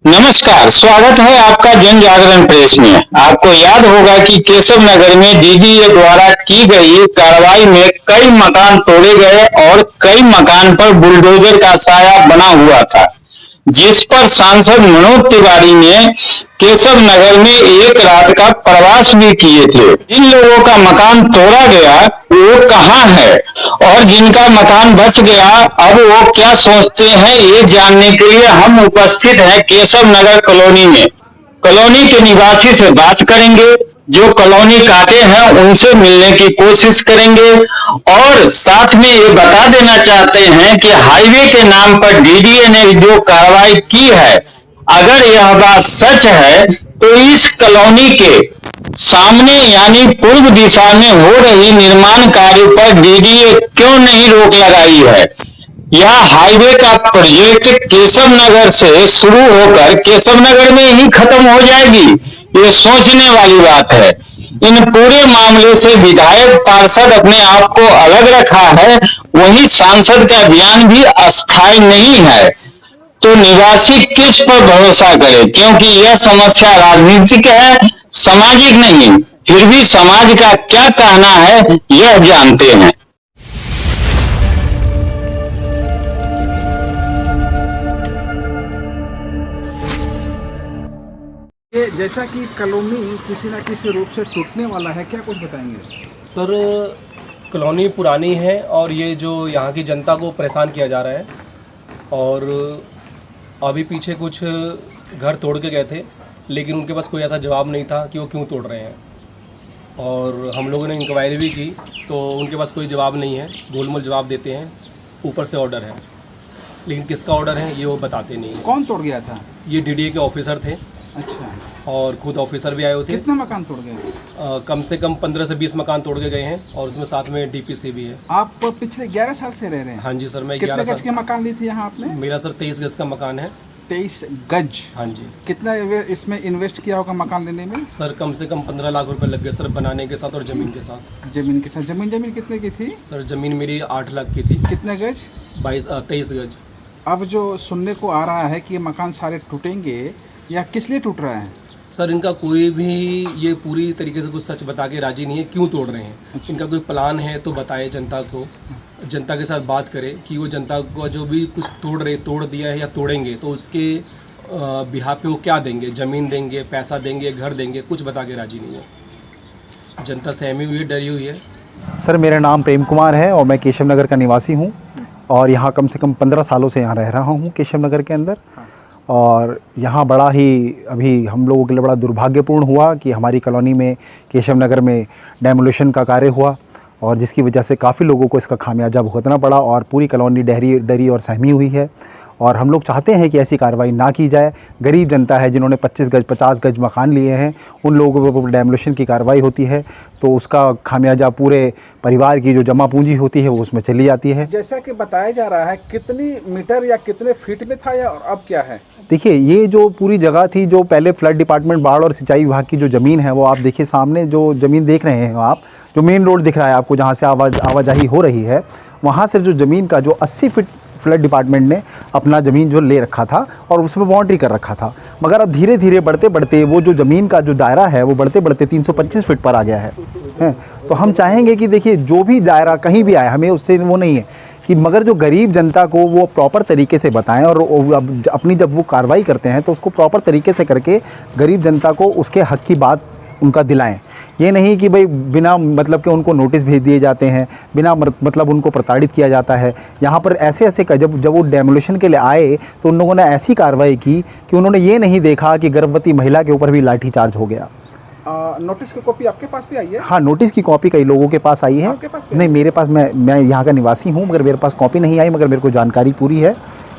नमस्कार, स्वागत है आपका जन जागरण प्रेस में। आपको याद होगा कि केशव नगर में डीडीए द्वारा की गई कार्रवाई में कई मकान तोड़े गए और कई मकान पर बुलडोजर का साया बना हुआ था, जिस पर सांसद मनोज तिवारी ने केशव नगर में एक रात का प्रवास भी किए थे। जिन लोगों का मकान तोड़ा गया वो कहाँ है और जिनका मकान बच गया अब वो क्या सोचते हैं, ये जानने के लिए हम उपस्थित हैं केशव नगर कॉलोनी में। कॉलोनी के निवासी से बात करेंगे, जो कॉलोनी काटे हैं उनसे मिलने की कोशिश करेंगे और साथ में ये बता देना चाहते हैं कि हाईवे के नाम पर डीडीए ने जो कार्रवाई की है, अगर यह बात सच है तो इस कॉलोनी के सामने यानी पूर्व दिशा में हो रही निर्माण कार्य पर डीडीए क्यों नहीं रोक लगाई है। यह हाईवे का प्रोजेक्ट केशव नगर से शुरू होकर केशव नगर में ही खत्म हो जाएगी, ये सोचने वाली बात है। इन पूरे मामले से विधायक पार्षद अपने आप को अलग रखा है, वहीं सांसद का बयान भी अस्थायी नहीं है, तो निवासी किस पर भरोसा करे, क्योंकि यह समस्या राजनीतिक है, सामाजिक नहीं। फिर भी समाज का क्या कहना है यह जानते हैं। ये जैसा कि कॉलोनी किसी न किसी रूप से टूटने वाला है, क्या कुछ बताएंगे? सर, कॉलोनी पुरानी है और ये जो यहाँ की जनता को परेशान किया जा रहा है और अभी पीछे कुछ घर तोड़ के गए थे, लेकिन उनके पास कोई ऐसा जवाब नहीं था कि वो क्यों तोड़ रहे हैं। और हम लोगों ने इंक्वायरी भी की तो उनके पास कोई जवाब नहीं है, गोलमोल जवाब देते हैं। ऊपर से ऑर्डर है, लेकिन किसका ऑर्डर है ये वो बताते नहीं हैं। कौन तोड़ गया था? ये डीडीए के ऑफिसर थे। अच्छा, और खुद ऑफिसर भी आए हुए थे। कितने मकान तोड़ गए? कम से कम 15 से 20 मकान तोड़ के गए हैं और उसमें साथ में डीपीसी भी है। आप पिछले 11 साल से रह रहे हैं? हाँ जी सर, मैं कितने 11 गज के मकान ली थी यहाँ आपने? मेरा सर 23 गज का मकान है। 23 गज? हाँ जी। कितना इसमें इन्वेस्ट किया होगा मकान लेने में? सर कम से कम 15 लाख रुपए लग गए सर, बनाने के साथ और ज़मीन के साथ। जमीन के साथ? जमीन कितने की थी? सर ज़मीन मेरी 8 लाख की थी। कितने गज? 23 गज। अब जो सुनने को आ रहा है कि ये मकान सारे टूटेंगे, या किस लिए टूट रहा है? सर इनका कोई भी ये पूरी तरीके से कुछ सच बता के राजी नहीं है क्यों तोड़ रहे हैं। अच्छा। इनका कोई प्लान है तो बताए जनता को, जनता के साथ बात करें कि वो जनता को जो भी कुछ तोड़ दिया है या तोड़ेंगे तो उसके बिहाफ पे वो क्या देंगे, ज़मीन देंगे, पैसा देंगे, घर देंगे, कुछ बता के राजी नहीं है। जनता सहमी हुई है, डरी हुई है। सर मेरा नाम प्रेम कुमार है और मैं केशव नगर का निवासी हूँ और यहाँ कम से कम 15 सालों से यहाँ रह रहा हूँ केशव नगर के अंदर। और यहाँ बड़ा ही अभी हम लोगों के लिए बड़ा दुर्भाग्यपूर्ण हुआ कि हमारी कॉलोनी में केशव नगर में डेमोलिशन का कार्य हुआ और जिसकी वजह से काफ़ी लोगों को इसका खामियाजा भुगतना पड़ा और पूरी कॉलोनी डरी और सहमी हुई है। और हम लोग चाहते हैं कि ऐसी कार्रवाई ना की जाए। गरीब जनता है जिन्होंने 25 गज 50 गज मकान लिए हैं, उन लोगों पर डेमोलिशन की कार्रवाई होती है तो उसका खामियाजा पूरे परिवार की जो जमा पूंजी होती है वो उसमें चली जाती है। जैसा कि बताया जा रहा है, कितनी मीटर या कितने फीट में था या और अब क्या है? देखिए, ये जो पूरी जगह थी, जो पहले फ्लड डिपार्टमेंट बाढ़ और सिंचाई विभाग की जो ज़मीन है वो आप देखिए सामने जो ज़मीन देख रहे हैं आप, जो मेन रोड दिख रहा है आपको जहाँ से आवाजाही हो रही है, वहाँ से जो ज़मीन का जो 80 फीट फ्लड डिपार्टमेंट ने अपना ज़मीन जो ले रखा था और उसमें बाउंड्री कर रखा था। मगर अब धीरे धीरे बढ़ते बढ़ते वो जो ज़मीन का जो दायरा है वो बढ़ते बढ़ते 325 फीट पर आ गया है। तो हम चाहेंगे कि देखिए जो भी दायरा कहीं भी आए, हमें उससे वो नहीं है कि मगर जो गरीब जनता को वो प्रॉपर तरीके से बताएं और अपनी जब वो कार्रवाई करते हैं तो उसको प्रॉपर तरीके से करके गरीब जनता को उसके हक़ की बात उनका दिलाएं। ये नहीं कि भाई बिना मतलब के उनको नोटिस भेज दिए जाते हैं, बिना मतलब उनको प्रताड़ित किया जाता है। यहाँ पर ऐसे जब वो डेमोलिशन के लिए आए तो उन लोगों ने ऐसी कार्रवाई की कि उन्होंने ये नहीं देखा कि गर्भवती महिला के ऊपर भी लाठीचार्ज हो गया। नोटिस की कॉपी आपके पास भी आई है? हाँ, नोटिस की कॉपी कई लोगों के पास आई है। आपके पास भी? नहीं, मेरे पास, मैं यहाँ का निवासी हूँ मगर मेरे पास कॉपी नहीं आई, मगर मेरे को जानकारी पूरी है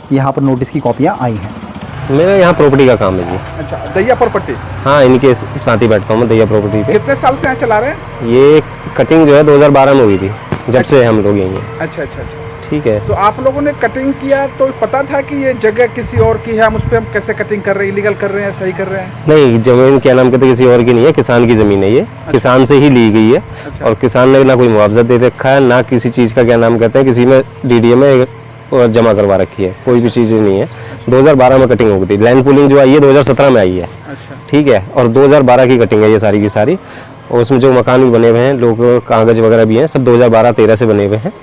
कि यहाँ पर नोटिस की कॉपियाँ आई हैं। मेरा यहाँ प्रॉपर्टी का काम है जी। अच्छा, दैया प्रॉपर्टी? हाँ, इनके साथ ही बैठता हूँ मैं दैया प्रॉपर्टी पे। कितने साल से यहाँ चला रहे हैं? ये कटिंग जो है 2012 में हुई थी, जब से हम लोग यहीं हैं। अच्छा अच्छा अच्छा, ठीक है। तो आप लोगों ने कटिंग किया तो पता था कि ये जगह किसी और की है, हम उस पर हम कैसे कटिंग कर रहे हैं, इलीगल कर रहे हैं, सही कर रहे हैं? नहीं, जमीन क्या नाम कहते किसी और की नहीं है, किसान की ज़मीन है ये। अच्छा। किसान से ही ली गई है। अच्छा। और किसान ने ना कोई मुआवजा दे रखा है, ना किसी चीज़ का क्या नाम कहते हैं, किसी में डीडीए में जमा करवा रखी है, कोई भी चीज़ नहीं है। 2012 में कटिंग हो गई थी। लैंड पूलिंग जो आई है 2017 में आई है, अच्छा। ठीक है। और 2012 की कटिंग है ये सारी की सारी। और उसमें जो मकान भी बने हुए हैं, लोग कागज वगैरह भी हैं, सब 2012-13 से बने हुए हैं।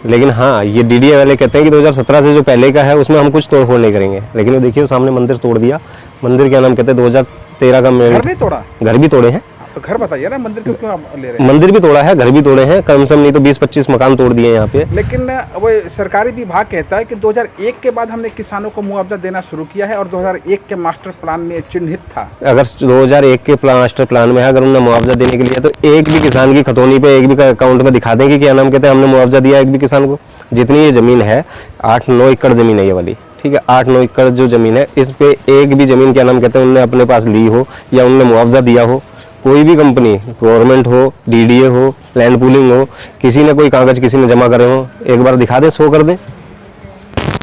लेकिन हाँ, ये डीडीए वाले कहते हैं कि 2017 से जो पहले का है उसमें हम कुछ तोड़फोड़ नहीं करेंगे। लेकिन वो देखिए सामने मंदिर तोड़ दिया। मंदिर क्या नाम कहते हैं 2013 का घर भी तोड़ा? घर भी तोड़े हैं। तो घर बताइए ना, मंदिर क्यों आप ले रहे हैं? मंदिर भी तोड़ा है, घर भी तोड़े हैं, कम से कम नहीं तो 20-25 मकान तोड़ दिए यहाँ पे। लेकिन वो सरकारी विभाग कहता है कि 2001 के बाद हमने किसानों को मुआवजा देना शुरू किया है और 2001 के मास्टर प्लान में चिन्हित था। अगर 2001 के मास्टर प्लान में है, अगर उन्होंने मुआवजा देने के लिए, तो एक भी किसान की खतौनी पे, एक भी अकाउंट में दिखा देंगे क्या नाम कहते हैं हमने मुआवजा दिया एक भी किसान को। जितनी ये जमीन है 8-9 एकड़ जमीन है ये वाली, ठीक है। 8-9 एकड़ जो जमीन है, इस पे एक भी जमीन क्या नाम कहते हैं उन्होंने अपने पास ली हो या उन्होंने मुआवजा दिया हो। कोई भी कंपनी, गवर्नमेंट हो, डीडीए हो, लैंड पूलिंग हो, किसी ने कोई कागज किसी ने जमा करे हो, एक बार दिखा दे, शो कर दे।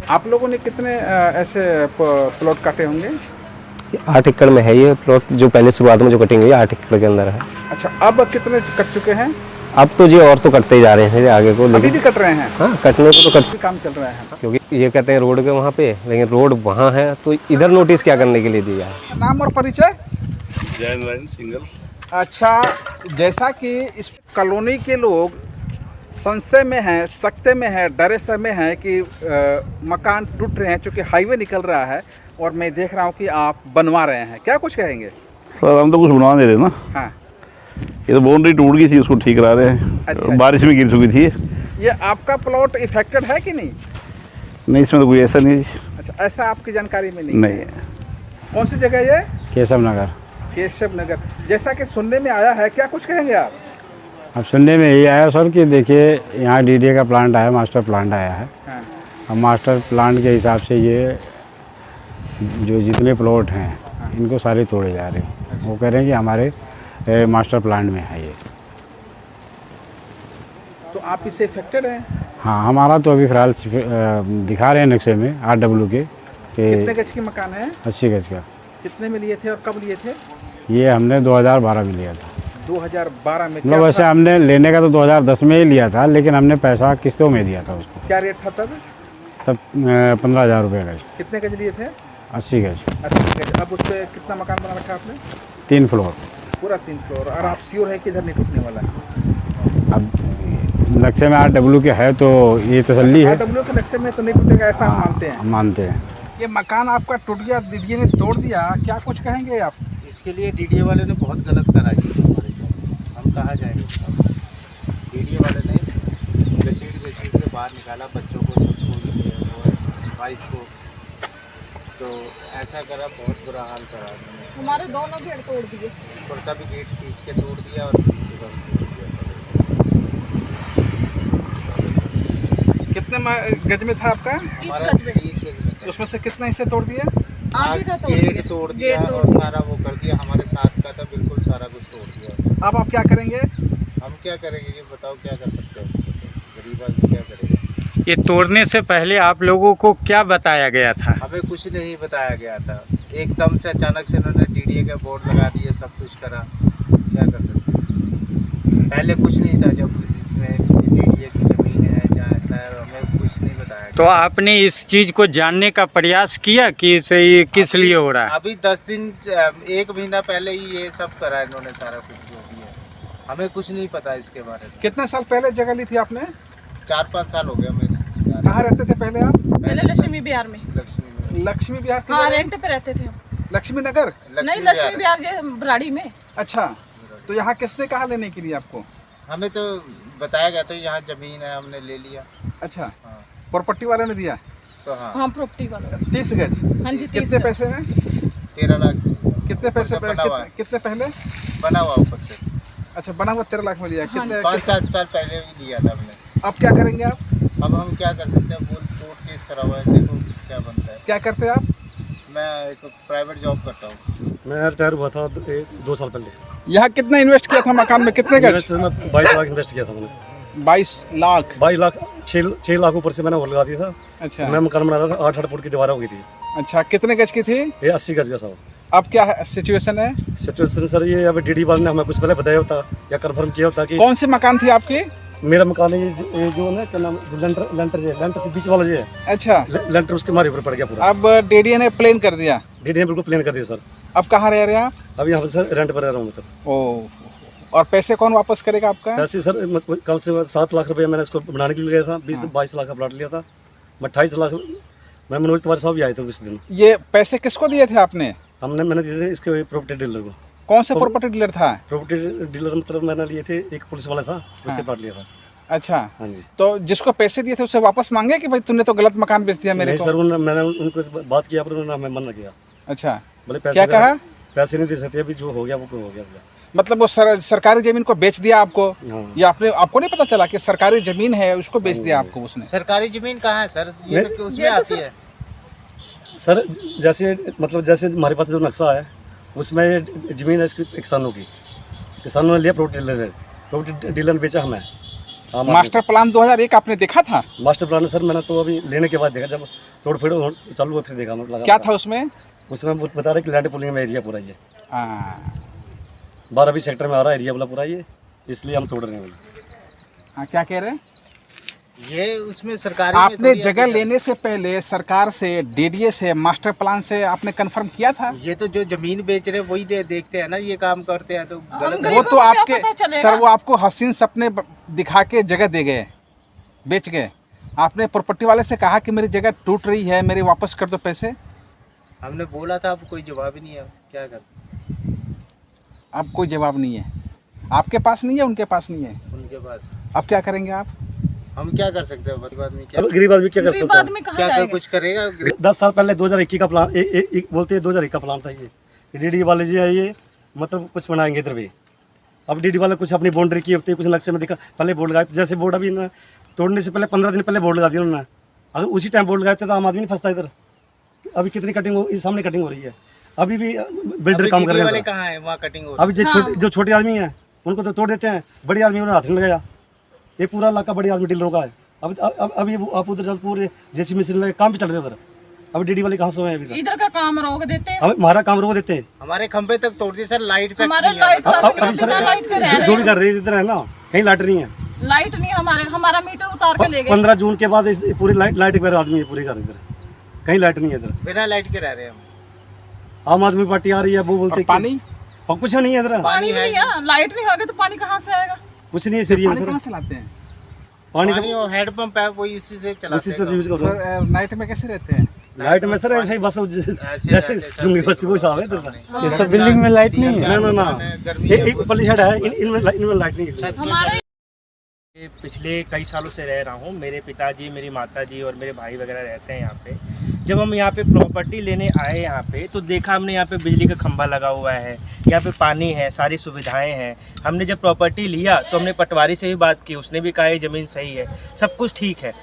आप लोगों ने कितने ऐसे प्लॉट काटे होंगे? 8 एकड़ में है ये प्लॉट, जो पहले शुरुआत में जो कटिंग हुई 8 एकड़ के अंदर है। अच्छा, अब कितने कट चुके हैं? अब तो जी और तो कटते ही जा रहे हैं आगे को, अभी लेकिन भी कट रहे हैं? हाँ, कटने को तो कट, काम चल रहा है। क्योंकि ये कहते हैं रोड के वहाँ पे, लेकिन रोड वहाँ है तो इधर नोटिस क्या करने के लिए दिया है। नाम और परिचय? जय नारायण सिंगल। अच्छा, जैसा कि इस कॉलोनी के लोग संशय में हैं, सकते में हैं, डरे से में हैं कि मकान टूट रहे हैं, चूँकि हाईवे निकल रहा है और मैं देख रहा हूँ कि आप बनवा रहे हैं, क्या कुछ कहेंगे? सर हम तो कुछ बनवा नहीं रहे ना, हाँ, ये तो बाउंड्री टूट गई थी, उसको ठीक करा रहे हैं। अच्छा। बारिश में गिर चुकी थी ये आपका प्लॉट इफेक्टेड है कि नहीं? नहीं, इसमें तो कोई ऐसा नहीं है। अच्छा, ऐसा आपकी जानकारी में नहीं? नहीं है। कौन सी जगह है ये? केशव नगर। केशव नगर। जैसा कि सुनने में आया है, क्या कुछ कहेंगे आप? अब सुनने में यही आया सर कि देखिए यहाँ डीडीए का प्लांट आया, मास्टर प्लांट आया है। हाँ। अब मास्टर प्लांट के हिसाब से ये जो जितने प्लॉट हैं इनको सारे तोड़े जा रहे हैं। वो कह रहे हैं कि हमारे मास्टर प्लांट में है ये। तो आप इससे इफेक्टेड हैं? हाँ, हमारा तो अभी फिलहाल दिखा रहे हैं नक्शे में 8W के कितने गज की मकान है? 80 गज का। कितने में लिए थे और कब लिए थे? ये हमने 2012 में लिया था। 2012 में? मतलब वैसे हमने लेने का तो 2010 में ही लिया था, लेकिन हमने पैसा किस्तों में दिया था उसको। क्या रेट था तब? तब 15,000 रुपये गज। कितने गज लिए थे? 80 गज। 80 गज। अब उस पर कितना मकान बना रखा आपने? 3 फ्लोर। पूरा 3 फ्लोर। और आप श्योर है कि इधर नहीं टूटने वाला है? अब नक्शे में 8W के है तो ये तसल्ली है। 8W के नक्शे में तो नहीं टूटेगा, ऐसा हम मानते हैं। मानते हैं। ये मकान आपका टूट गया, डीडीए ने तोड़ दिया, क्या कुछ कहेंगे आप? इसके लिए डीडीए वाले ने बहुत गलत करा जी हमारे साथ। हम कहाँ जाएंगे? डीडीए वाले ने घसीट के बाहर निकाला बच्चों को, सबको, वाइफ को। तो ऐसा करा, बहुत बुरा हाल करा उन्होंने। हमारे दोनों गेट तोड़ दिए। ऊपर का भी गेट खींच के तोड़ दिया और नीचे का भी तोड़ दिया। कितने गज में था आपका? 30 गज में। 30 गज में था। उसमें से कितने हिस्से तोड़ दिए? आगे का तोड़ गेट दिया। तोड़ दिया गेट और सारा वो कर दिया। हमारे साथ का था, बिल्कुल सारा कुछ तोड़ दिया। अब आप क्या करेंगे? हम क्या करेंगे ये बताओ, क्या कर सकते हो? गरीब आदमी क्या करेगा? ये तोड़ने से पहले आप लोगों को क्या बताया गया था? हमें कुछ नहीं बताया गया था, एकदम से अचानक से उन्होंने डीडीए का बोर्ड लगा दिए, सब कुछ करा। क्या कर सकते हैं? पहले कुछ नहीं था, जब इसमें डीडीए की ज़मीन है जहाँ ऐसा है, हमें कुछ नहीं बताया गया। तो आपने इस चीज़ को जानने का प्रयास किया कि इसे ये किस लिए हो रहा है? अभी 10 दिन 1 महीना पहले ही ये सब करा इन्होंने, सारा कुछ जो भी है। हमें कुछ नहीं पता इसके बारे में। कितने साल पहले जगह ली थी आपने? 4-5 साल हो गया मेरे। कहाँ रहते थे पहले आप? पहले लक्ष्मी विहार में। लक्ष्मी विहार? हाँ, रेंट पे रहते थे हम। लक्ष्मी नगर? नहीं, लक्ष्मी विहार ये ब्राड़ी में। अच्छा, तो यहाँ किसने कहा लेने के लिए आपको? हमें तो बताया गया था यहाँ ज़मीन है, हमने ले लिया। अच्छा, हाँ। प्रॉपर्टी वाले ने दिया? तो हाँ, हाँ, प्रॉपर्टी वाला। 30 गज? हाँ जी, 30 कितने गज। पैसे में? 13 लाख कितने पैसे बना हुआ है। कितने पहले? बना हुआ ऊपर से। अच्छा, बना हुआ 13 लाख में लिया। कितने? 5-7 साल पहले भी लिया था हमने। अब क्या करेंगे आप? अब हम क्या कर सकते हैं? कोर्ट केस करा हुआ है, देखो क्या बनता है। क्या करते हैं आप? मैं एक प्राइवेट जॉब करता हूँ। मैं रिटायर हुआ था 2 साल पहले। यहाँ कितना इन्वेस्ट किया था मकान में? कितने गज? मैं 22 लाख इन्वेस्ट किया था मैंने। 22 लाख? 22 लाख 6 लाख ऊपर से मैंने वो लगा दिया था। अच्छा। मैं मकान बना रहा था, 8 फुट की दीवार हो गई थी। अच्छा, कितने गज की थी? ये 80 गज का साहब। अब क्या सिचुएशन है? सिचुएशन सर ये, अब डीडी वाले ने हमें कुछ पहले बताया होता या कंफर्म किया होता कि कौन सी मकान थी आपकी? मेरा मकान है ये जो ना क्या नाम लेंटर से बीच वाला जो है अच्छा, लेंटर उसके मारे ऊपर पड़ गया पूरा। अब डीडीए ने प्लेन कर दिया, डीडी ने बिल्कुल प्लेन कर दिया सर। अब कहाँ रह रहे हैं आप? अभी यहाँ पर सर रेंट पर रह रहा हूँ मतलब। ओ, और पैसे कौन वापस करेगा आपका? पैसे सर कम से 7 लाख रुपये मैंने इसको बनाने के लिए गया था। 20 से 22 लाख का प्लाट लिया था। 28 लाख मैं मनोज तिवारी साहब भी आए थे उस दिन। ये पैसे किसको दिए थे आपने? मैंने दिए थे इसके प्रॉपर्टी डीलर को। कौन सा प्रॉपर्टी डीलर था? प्रॉपर्टी डीलर मतलब मैंने लिए थे, एक पुलिस वाला था, उससे प्लाट लिया था। अच्छा, हाँ जी। तो जिसको पैसे दिए थे उससे वापस मांगे कि भाई तूने तो गलत मकान बेच दिया मेरे को? सर मैंने उनको बात किया पर उन्होंने हमें मना किया। अच्छा, बोले क्या कहा? पैसे नहीं दे सकते, अभी जो हो गया वो हो गया। मतलब वो सरकारी जमीन को बेच दिया आपको? हाँ। या आपको नहीं पता चला कि सरकारी जमीन है उसको बेच दिया आपको उसने? सरकारी जमीन कहाँ है सर? ये तो उसमें आती है सर। जैसे मतलब जैसे हमारे पास जो नक्शा है उसमें जमीन है इसकी किसानों की। किसानों ने लिया, प्रॉपर्टी डीलर ने बेचा हमें। मास्टर प्लान 2001 आपने देखा था? मास्टर प्लान सर मैंने तो अभी लेने के बाद देखा, जब तोड़ फोड़ चालू हुआ फिर देखा। क्या था उसमें? उसमें बता रहे कि लैंड पुलिंग में एरिया पूरा ये 12 सेक्टर में आ रहा है एरिया वाला पूरा ये, इसलिए हम तोड़ रहे हैं। हाँ, क्या कह रहे हैं? ये उसमें सरकारी आपने जगह लेने से पहले सरकार से, डीडीए से, मास्टर प्लान से आपने कंफर्म किया था? ये तो जो जमीन बेच रहे वही देखते हैं ना, ये काम करते हैं तो गलत। वो तो आपके सर, वो आपको हसीन सपने दिखा के जगह दे गए, बेच गए। आपने प्रॉपर्टी वाले से कहा कि मेरी जगह टूट रही है, मेरे वापस कर दो पैसे? हमने बोला था, अब कोई जवाब ही नहीं है, क्या कर? अब कोई जवाब नहीं है, आपके पास नहीं है, उनके पास नहीं है? उनके पास। अब क्या करेंगे आप? हम क्या कर सकते हैं? गरीब आदमी क्या कर सकता है? क्या कुछ करेगा? 10 साल पहले 2021 का प्लान बोलते हैं, 2021 का प्लान था ये। डीडी वाले जी है ये, मतलब कुछ बनाएंगे इधर भी। अब डीडी वाले कुछ अपनी बाउंड्री की होती है, कुछ नक्शे में दिखा, पहले बोर्ड लगाए। जैसे बोर्ड अभी ना तोड़ने से पहले 15 दिन पहले बोर्ड लगा दिया उन्होंने। अगर उसी टाइम बोर्ड लगाते तो आम आदमी नहीं फंसता इधर। अभी कितनी कटिंग हो, सामने कटिंग हो रही है, अभी भी बिल्डर काम कर रहे हैं। कहाँ है वहाँ कटिंग हो? अभी जो छोटे आदमी हैं उनको तो तोड़ देते हैं, बड़े आदमी उन्होंने हाथ नहीं लगाया। ये पूरा इलाका बड़े आदमी डीलरों का है। अब ये आप उधर पूरे जैसी मशीन काम भी चल रहे हैं उधर। अब डीडी वाले कहाँ से हैं अभी तक? इधर का काम रोक देते हैं, हमारा काम रोक देते हैं। हमारे खंबे तक तोड़ दिए सर, लाइट तक हमारे नहीं है। लाइट जो भी कर रहे हैं इधर है ना, कहीं लाइट नहीं है। लाइट नहीं, हमारा मीटर उतार के ले गए। 15 जून के बाद पूरी लाइट पर आदमी है पूरे घर इधर, कहीं लाइट नहीं है इधर। बिना लाइट के रह रहे हैं हम। आम आदमी पार्टी आ रही है, वो बोलते पानी और कुछ नहीं है इधर। पानी नहीं है, लाइट नहीं होगा तो पानी कहाँ से आएगा? कुछ नहीं है सर। कहाँ से लाते हैं पानी? वो हेड पंप है, वही इसी से चलाते हैं। नाइट में कैसे रहते हैं? लाइट में सर ऐसे ही बस जैसे जुम्मी बस्ती वो हिसाब है इधर का। ये सब बिल्डिंग में लाइट नहीं है? ना एक पल्ली शेड है, इनमें लाइट नहीं है। हमारे पिछले कई सालों से रह रहा हूँ। मेरे पिताजी, मेरी माताजी और मेरे भाई वगैरह रहते हैं यहाँ पे। जब हम यहाँ पे प्रॉपर्टी लेने आए यहाँ पे तो देखा हमने यहाँ पे बिजली का खंभा लगा हुआ है, यहाँ पे पानी है, सारी सुविधाएं हैं। हमने जब प्रॉपर्टी लिया तो हमने पटवारी से भी बात की, उसने भी कहा ये ज़मीन सही है, सब कुछ ठीक है।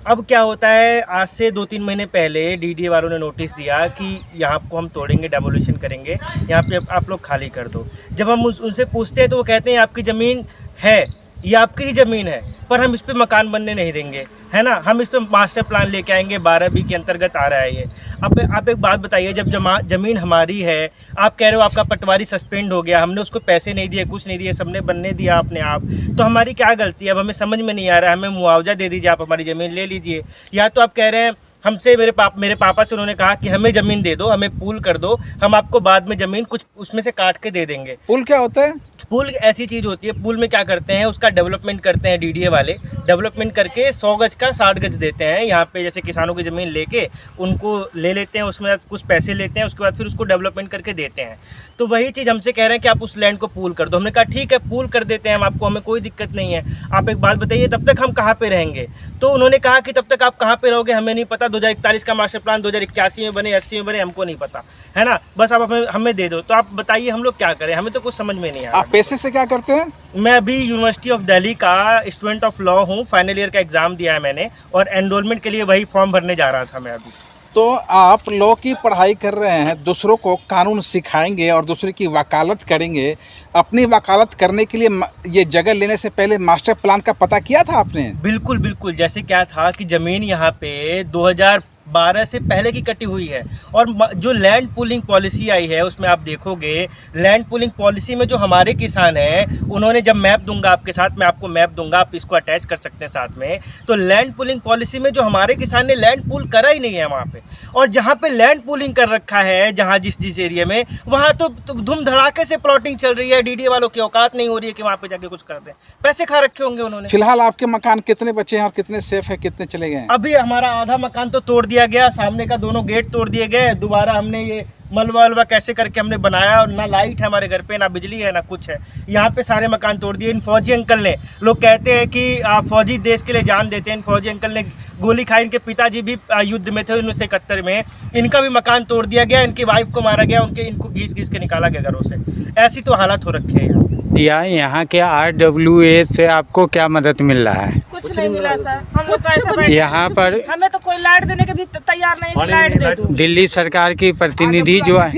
अब क्या होता है, आज से 2-3 महीने पहले डीडीए वालों ने नोटिस दिया कि यहाँ को हम तोड़ेंगे, डेमोलिशन करेंगे, यहाँ पे आप लोग खाली कर दो। जब हम उनसे पूछते हैं तो वो कहते हैं आपकी ज़मीन है, ये आपकी ही ज़मीन है, पर हम इस पे मकान बनने नहीं देंगे, है ना। हम इस पे मास्टर प्लान लेके आएंगे, 12B के अंतर्गत आ रहा है ये। अब आप एक बात बताइए, जब ज़मीन हमारी है, आप कह रहे हो आपका पटवारी सस्पेंड हो गया, हमने उसको पैसे नहीं दिए, कुछ नहीं दिए, सबने बनने दिया अपने आप, तो हमारी क्या गलती है? अब हमें समझ में नहीं आ रहा है। हमें मुआवजा दे दीजिए, आप हमारी ज़मीन ले लीजिए। या तो आप कह रहे हैं हमसे, मेरे पापा से उन्होंने कहा कि हमें ज़मीन दे दो, हमें पूल कर दो, हम आपको बाद में ज़मीन कुछ उसमें से काट के दे देंगे। पुल क्या होता है? पुल ऐसी चीज़ होती है, पुल में क्या करते हैं, उसका डेवलपमेंट करते हैं डीडीए वाले। डेवलपमेंट करके 100 गज का 60 गज देते हैं। यहाँ पे जैसे किसानों की ज़मीन लेके उनको ले लेते हैं, उसमें कुछ पैसे लेते हैं, उसके बाद फिर उसको डेवलपमेंट करके देते हैं। तो वही चीज़ हमसे कह रहे हैं कि आप उस लैंड को पूल कर दो। हमने कहा ठीक है, पूल कर देते हैं हम आपको, हमें कोई दिक्कत नहीं है। आप एक बात बताइए, तब तक हम कहाँ पे रहेंगे? तो उन्होंने कहा कि तब तक आप कहाँ पे रहोगे हमें नहीं पता। 2041 का मास्टर प्लान 2081 में बने, 80 में बने, हमको नहीं पता, है ना। बस आप हमें दे दो। तो आप बताइए हम लोग क्या करें? हमें तो कुछ समझ में नहीं आ रहा। आप पैसे से क्या करते हैं? मैं अभी यूनिवर्सिटी ऑफ दिल्ली का स्टूडेंट ऑफ लॉ हूँ, फाइनल ईयर का एग्ज़ाम दिया है मैंने, और एनरोलमेंट के लिए वही फॉर्म भरने जा रहा था मैं अभी। तो आप लॉ की पढ़ाई कर रहे हैं, दूसरों को कानून सिखाएंगे और दूसरे की वकालत करेंगे। अपनी वकालत करने के लिए ये जगह लेने से पहले मास्टर प्लान का पता किया था आपने? बिल्कुल बिल्कुल। जैसे क्या था कि ज़मीन यहाँ पे 2000 12 से पहले की कटी हुई है। और जो लैंड पूलिंग पॉलिसी आई है उसमें आप देखोगे, लैंड पूलिंग पॉलिसी में जो हमारे किसान हैं उन्होंने, जब मैप दूंगा आपके साथ, मैं आपको मैप दूंगा, आप इसको अटैच कर सकते हैं साथ में, तो लैंड पूलिंग पॉलिसी में जो हमारे किसान ने लैंड पूल करा ही नहीं है वहाँ पे। और जहाँ पे लैंड पूलिंग कर रखा है, जहाँ जिस एरिया में, वहाँ तो धूम धड़ाके से प्लॉटिंग चल रही है। डीडीए वालों की औकात नहीं हो रही है कि वहाँ पे जाके कुछ कर दें, पैसे खा रखे होंगे उन्होंने। फिलहाल आपके मकान कितने बचे हैं और कितने सेफ है, कितने चले गए हैं? अभी हमारा आधा मकान तो तोड़ दिया गया, सामने का दोनों गेट तोड़ दिए गए, दोबारा हमने ये मलबा वलबा कैसे करके हमने बनाया, और ना लाइट है हमारे घर पे, ना बिजली है, ना कुछ है। यहाँ पे सारे मकान तोड़ दिए। इन फौजी अंकल ने, लोग कहते हैं कि फौजी देश के लिए जान देते हैं, इन फौजी अंकल ने गोली खाई। इनके पिताजी भी युद्ध में थे 1971 में, इनका भी मकान तोड़ दिया गया, इनकी वाइफ को मारा गया, इनको घीस घीस के निकाला गया घरों से। ऐसी तो हालत हो रखी है यहाँ के RWA से आपको क्या मदद मिल रहा है? कुछ नहीं मिला सर, हम लोग तो ऐसा बैठे, यहाँ पर हमें तो कोई लाइट देने के भी तैयार नहीं कि लाइट दे दूं। दिल्ली सरकार की प्रतिनिधि जो है,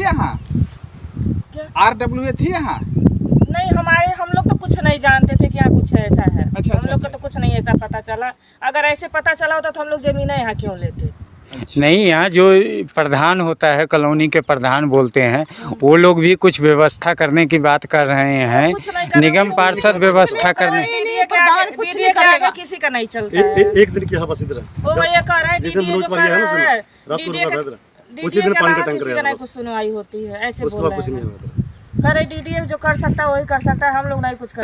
RWA थी यहाँ? नहीं, हम लोग तो कुछ नहीं जानते थे कि यहाँ कुछ ऐसा है। अच्छा, हम लोग को तो कुछ नहीं ऐसा पता चला। अगर ऐसे पता चला होता तो हम लोग जमीनें यहाँ क्यों लेते? नहीं, यहाँ जो प्रधान होता है, कॉलोनी के प्रधान बोलते हैं, वो लोग भी कुछ व्यवस्था करने की बात कर रहे हैं। निगम पार्षद व्यवस्था करने, डीडीए के आगे किसी का नहीं चलता है। एक दिन की बस इधर वो भैया कह रहा है डीडीए जो कर रहा है, डीडीए के अलावा किसी का नहीं कुछ सुनवाई होती है, ऐसे बोल रहे हैं। कह रहे डीडीए जो कर सकता है वही कर सकता है, हम लोग नहीं कुछ कर